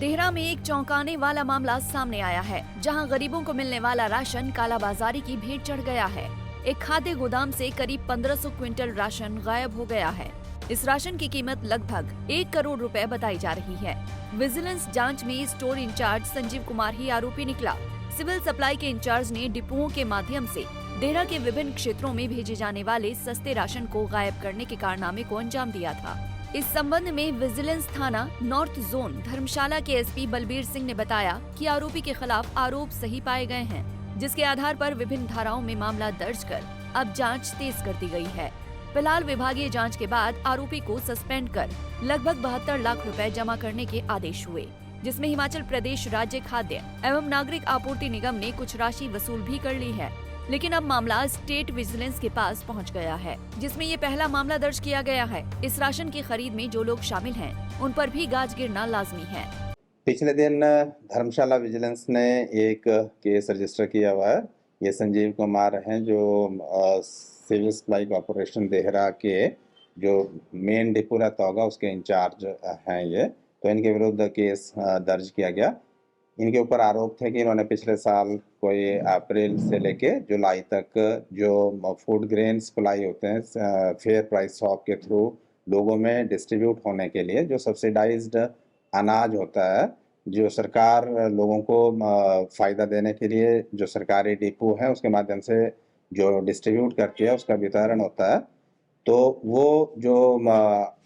देहरा में एक चौंकाने वाला मामला सामने आया है, जहां गरीबों को मिलने वाला राशन कालाबाजारी की भेंट चढ़ गया है। एक खाद्य गोदाम से करीब 1500 क्विंटल राशन गायब हो गया है। इस राशन की कीमत लगभग 1 करोड़ रुपए बताई जा रही है। विजिलेंस जांच में स्टोर इंचार्ज संजीव कुमार ही आरोपी निकला। सिविल सप्लाई के इंचार्ज ने डिपुओं के माध्यम से देहरा के विभिन्न क्षेत्रों में भेजे जाने वाले सस्ते राशन को गायब करने के कारनामे को अंजाम दिया था। इस संबंध में विजिलेंस थाना नॉर्थ जोन धर्मशाला के एसपी बलबीर सिंह ने बताया कि आरोपी के खिलाफ आरोप सही पाए गए हैं, जिसके आधार पर विभिन्न धाराओं में मामला दर्ज कर अब जांच तेज कर दी गई है। फिलहाल विभागीय जांच के बाद आरोपी को सस्पेंड कर लगभग 72 लाख रुपए जमा करने के आदेश हुए, जिसमें हिमाचल प्रदेश राज्य खाद्य एवं नागरिक आपूर्ति निगम ने कुछ राशि वसूल भी कर ली है। लेकिन अब मामला स्टेट विजिलेंस के पास पहुंच गया है, जिसमें ये पहला मामला दर्ज किया गया है। इस राशन की खरीद में जो लोग शामिल हैं, उन पर भी गाज गिरना लाजमी है। पिछले दिन धर्मशाला विजिलेंस ने एक केस रजिस्टर किया हुआ है। ये संजीव कुमार हैं, जो सिविल सप्लाई कॉर्पोरेशन देहरा के जो मेन डिपो रहता होगा उसके इंचार्ज हैं ये। तो इनके विरुद्ध केस दर्ज किया गया। इनके ऊपर आरोप थे कि इन्होंने पिछले साल कोई अप्रैल से लेके जुलाई तक जो फूड ग्रेन सप्लाई होते हैं फेयर प्राइस शॉप के थ्रू लोगों में डिस्ट्रीब्यूट होने के लिए, जो सब्सिडाइज्ड अनाज होता है, जो सरकार लोगों को फ़ायदा देने के लिए जो सरकारी डिपो है उसके माध्यम से जो डिस्ट्रीब्यूट करती है उसका वितरण होता है। तो वो जो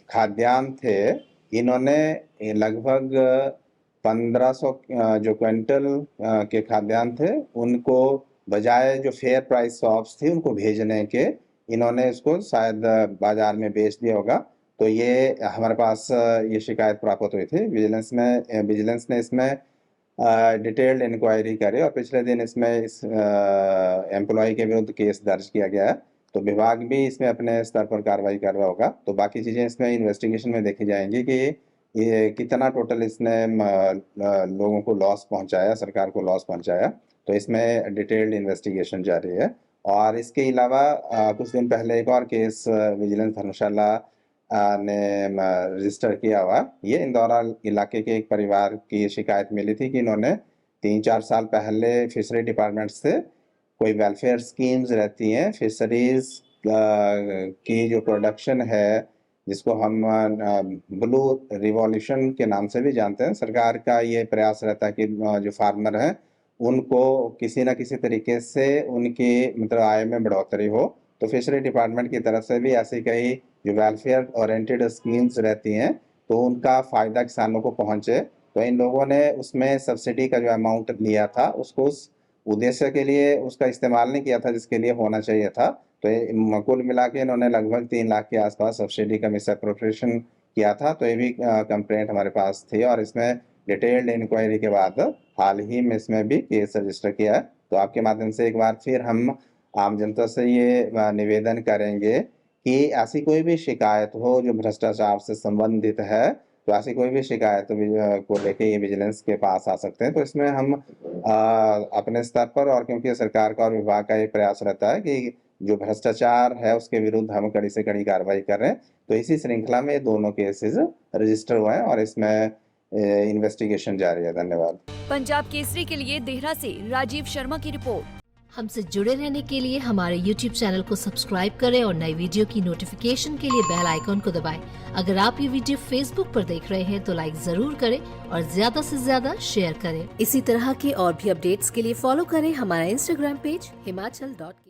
खाद्यान्न थे, इन्होंने लगभग 1500 जो क्विंटल के खाद्यान्न थे, उनको बजाय जो फेयर प्राइस शॉप्स थी उनको भेजने के इन्होंने इसको शायद बाजार में बेच दिया होगा। तो ये हमारे पास ये शिकायत प्राप्त हुई थी। विजिलेंस ने इसमें डिटेल्ड इंक्वायरी करी और पिछले दिन इसमें इस एम्प्लॉय के विरुद्ध केस दर्ज किया गया है। तो विभाग भी इसमें अपने स्तर पर कार्रवाई कर रहा होगा। तो बाकी चीज़ें इसमें इन्वेस्टिगेशन में देखी जाएंगी कि ये कितना टोटल इसने लोगों को लॉस पहुंचाया, सरकार को लॉस पहुंचाया। तो इसमें डिटेल्ड इन्वेस्टिगेशन जारी है। और इसके अलावा कुछ दिन पहले एक और केस विजिलेंस धर्मशाला ने रजिस्टर किया हुआ। ये इंदौरा इलाके के एक परिवार की शिकायत मिली थी कि इन्होंने 3-4 साल पहले फिशरी डिपार्टमेंट से कोई वेलफेयर स्कीम्स रहती हैं, फिशरीज की जो प्रोडक्शन है, जिसको हम ब्लू रिवॉल्यूशन के नाम से भी जानते हैं। सरकार का ये प्रयास रहता है कि जो फार्मर हैं उनको किसी न किसी तरीके से उनकी मतलब आय में बढ़ोतरी हो। तो फिशरी डिपार्टमेंट की तरफ से भी ऐसी कई जो वेलफेयर ओरिएंटेड स्कीम्स रहती हैं, तो उनका फ़ायदा किसानों को पहुँचे। तो इन लोगों ने उसमें सब्सिडी का जो अमाउंट लिया था उसको उस उद्देश्य के लिए उसका इस्तेमाल नहीं किया था जिसके लिए होना चाहिए था। तो कुल मिला के इन्होंने लगभग 3 लाख के आसपास सब्सिडी का मिस अप्रोप्रिएशन किया था। तो ये भी कंप्लेंट हमारे पास थी और इसमें डिटेल्ड इंक्वायरी के बाद हाल ही में इसमें भी केस रजिस्टर किया है। तो आपके माध्यम से एक बार फिर हम आम जनता से ये निवेदन करेंगे कि ऐसी कोई भी शिकायत हो जो भ्रष्टाचार से संबंधित है, तो ऐसी कोई भी शिकायत को लेके ये विजिलेंस के पास आ सकते हैं। तो इसमें हम अपने स्तर पर, और क्योंकि सरकार का और विभाग का ये प्रयास रहता है कि जो भ्रष्टाचार है उसके विरुद्ध हम कड़ी से कड़ी कार्रवाई कर रहे हैं। तो इसी श्रृंखला में दोनों केसेस रजिस्टर हुए हैं और इसमें इन्वेस्टिगेशन जारी है। धन्यवाद। पंजाब केसरी के लिए देहरा से राजीव शर्मा की रिपोर्ट। हमसे जुड़े रहने के लिए हमारे YouTube चैनल को सब्सक्राइब करें और नई वीडियो की नोटिफिकेशन के लिए बेल आइकॉन को दबाएं। अगर आप ये वीडियो Facebook पर देख रहे हैं तो लाइक जरूर करें और ज्यादा से ज्यादा शेयर करें। इसी तरह के और भी अपडेट्स के लिए फॉलो करें हमारा Instagram पेज himachal.ke।